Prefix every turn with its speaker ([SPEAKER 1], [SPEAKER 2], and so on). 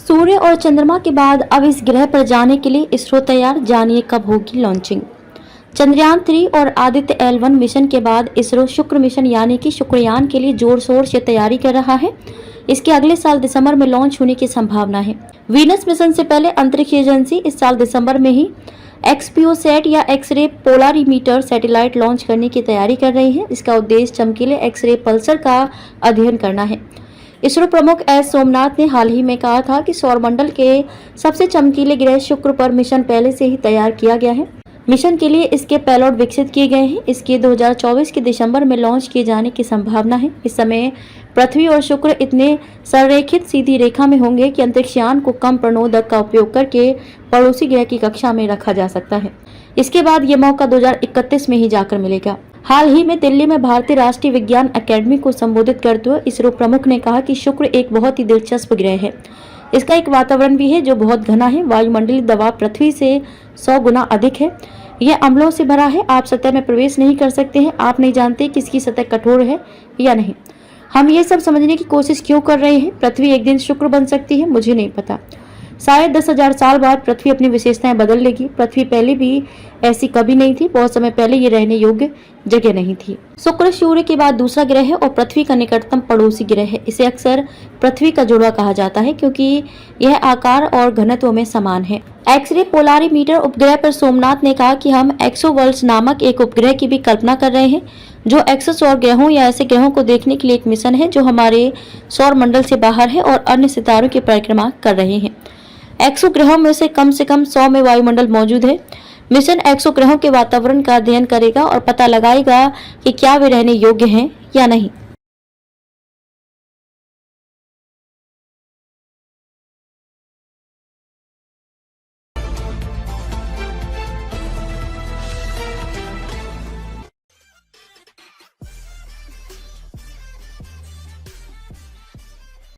[SPEAKER 1] सूर्य और चंद्रमा के बाद अब इस ग्रह पर जाने के लिए इसरो तैयार। जानिए कब होगी लॉन्चिंग। चंद्रयान 3 और आदित्य L1 मिशन के बाद इसरो शुक्र मिशन यानी कि शुक्रयान के लिए जोर शोर से तैयारी कर रहा है। इसके अगले साल दिसंबर में लॉन्च होने की संभावना है। वीनस मिशन से पहले अंतरिक्ष एजेंसी इस साल दिसंबर में ही एक्सपीओसैट या एक्स-रे पोलारीमीटर सैटेलाइट लॉन्च करने की तैयारी कर रही है। इसका उद्देश्य चमकीले एक्स-रे पल्सर का अध्ययन करना है। इसरो प्रमुख एस सोमनाथ ने हाल ही में कहा था कि सौरमंडल के सबसे चमकीले ग्रह शुक्र पर मिशन पहले से ही तैयार किया गया है। मिशन के लिए इसके पेलोड विकसित किए गए हैं। इसके 2024 के दिसंबर में लॉन्च किए जाने की संभावना है। इस समय पृथ्वी और शुक्र इतने संरेखित सीधी रेखा में होंगे कि अंतरिक्षयान को कम प्रणोदक का उपयोग करके पड़ोसी ग्रह की कक्षा में रखा जा सकता है। इसके बाद ये मौका 2031 में ही जाकर मिलेगा। हाल ही में दिल्ली में भारतीय राष्ट्रीय विज्ञान अकेडमी को संबोधित करते हुए इसरो प्रमुख ने कहा कि शुक्र एक बहुत ही दिलचस्प ग्रह है। इसका एक वातावरण भी है जो बहुत घना है। वायुमंडलीय दबाव पृथ्वी से 100 गुना अधिक है। यह अम्लों से भरा है। आप सतह में प्रवेश नहीं कर सकते हैं। आप नहीं जानते कि इसकी सतह कठोर है या नहीं। हम ये सब समझने की कोशिश क्यों कर रहे हैं? पृथ्वी एक दिन शुक्र बन सकती है, मुझे नहीं पता। शायद 10,000 साल बाद पृथ्वी अपनी विशेषताएं बदल लेगी। पृथ्वी पहले भी ऐसी कभी नहीं थी। बहुत समय पहले ये रहने योग्य जगह नहीं थी। शुक्र सूर्य के बाद दूसरा ग्रह है और पृथ्वी का निकटतम पड़ोसी ग्रह है। इसे अक्सर पृथ्वी का जुड़वा कहा जाता है क्योंकि यह आकार और घनत्व में समान है। एक्स-रे पोलारीमीटर उपग्रह पर सोमनाथ ने कहा कि हम एक्सोवर्ल्ड्स नामक एक उपग्रह की भी कल्पना कर रहे हैं जो एक्सोसौर ग्रहों या ऐसे ग्रहों को देखने के लिए एक मिशन है जो हमारे सौर मंडल से बाहर है और अन्य सितारों की परिक्रमा कर रहे हैं। एक्सो ग्रहों में से कम 100 में वायुमंडल मौजूद है। मिशन एक्सो ग्रहों के वातावरण का अध्ययन करेगा और पता लगाएगा कि क्या वे रहने योग्य हैं या नहीं।